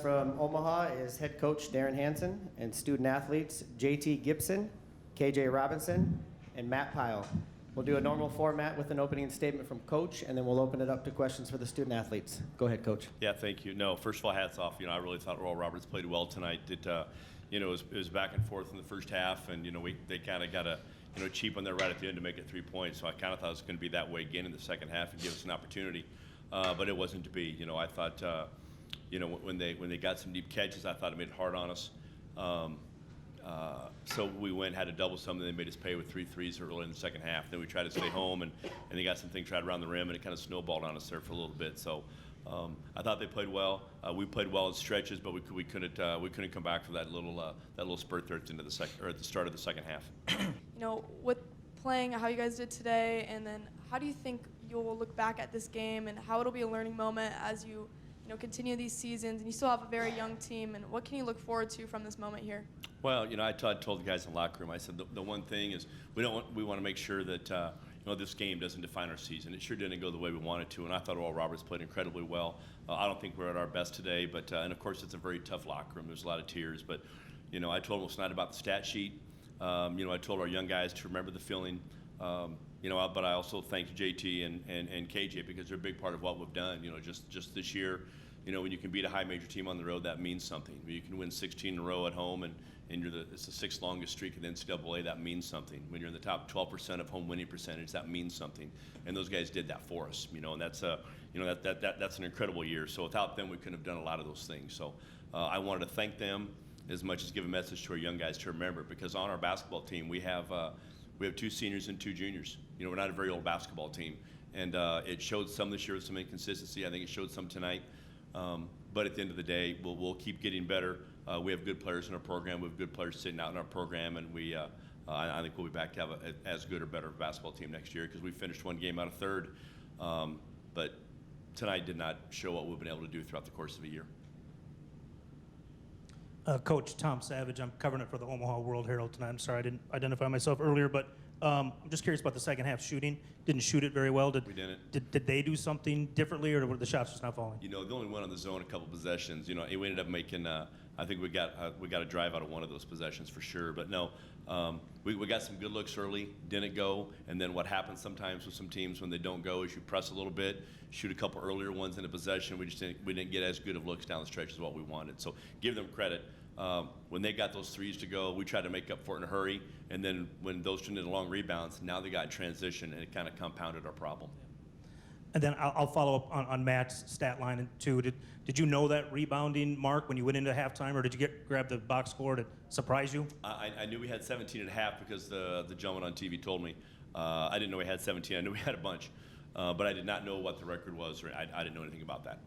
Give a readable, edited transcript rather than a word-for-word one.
From Omaha is head coach Darrin Hansen and student athletes JT Gibson, KJ Robinson, and Matt Pyle. We'll do a normal format with an opening statement from coach, and then we'll open it up to questions for the student athletes. Go ahead, coach. Yeah, thank you. No, first of all, hats off. I really thought Oral Roberts played well tonight. It was back and forth in the first half, and they kind of got a cheap on there right at the end to make it 3 points. So I kind of thought it was going to be that way again in the second half and give us an opportunity, but it wasn't to be. I thought when they got some deep catches, I thought it made it hard on us. So we went, had to double some, and they made us pay with 3 threes early in the second half. Then we tried to stay home, and they got some things tried around the rim, and it kind of snowballed on us there for a little bit. So I thought they played well. We played well in stretches, but we couldn't come back from that little spurt there at the end of the second, or at the start of the second half. With playing how you guys did today, and then how do you think you'll look back at this game, and how it'll be a learning moment as you continue these seasons, and you still have a very young team, and what can you look forward to from this moment here? Well, I told the guys in the locker room, I said the one thing is we want to make sure that this game doesn't define our season. It sure didn't go the way we wanted to, and I thought Oral Roberts played incredibly well. I don't think we're at our best today, but and of course it's a very tough locker room. There's a lot of tears, but I told them it's not about the stat sheet. I told our young guys to remember the feeling. But I also thanked JT and KJ because they're a big part of what we've done. Just this year, when you can beat a high major team on the road, that means something. When you can win 16 in a row at home, and it's the 6th longest streak in the NCAA, that means something. When you're in the top 12% of home winning percentage, that means something. And those guys did that for us. And that's that's an incredible year. So without them, we couldn't have done a lot of those things. So I wanted to thank them as much as give a message to our young guys to remember, because on our basketball team we have 2 seniors and 2 juniors. We're not a very old basketball team, and it showed some this year with some inconsistency. I think it showed some tonight. But at the end of the day, we'll keep getting better. We have good players in our program. We have good players sitting out in our program, and I think we'll be back to have as good or better basketball team next year, because we finished 1 game out of 3rd. But tonight did not show what we've been able to do throughout the course of a year. Coach Tom Savage, I'm covering it for the Omaha World Herald tonight. I'm sorry I didn't identify myself earlier, but I'm just curious about the second half shooting. Didn't shoot it very well. We didn't. Did they do something differently, or were the shots just not falling? They only went on the zone a couple possessions. We ended up making. I think we got a drive out of one of those possessions for sure. But no, we got some good looks early. Didn't go, and then what happens sometimes with some teams when they don't go is you press a little bit, shoot a couple earlier ones in a possession. We didn't get as good of looks down the stretch as what we wanted. So give them credit. When they got those threes to go, we tried to make up for it in a hurry, and then when those turned into long rebounds, now they got in transition, and it kind of compounded our problem. And then I'll follow up on Matt's stat line too. Did you know that rebounding mark when you went into halftime, or did you grab the box score to surprise you? I knew we had 17 and a half because the gentleman on TV told me. I didn't know we had 17. I knew we had a bunch, but I did not know what the record was. Or I didn't know anything about that.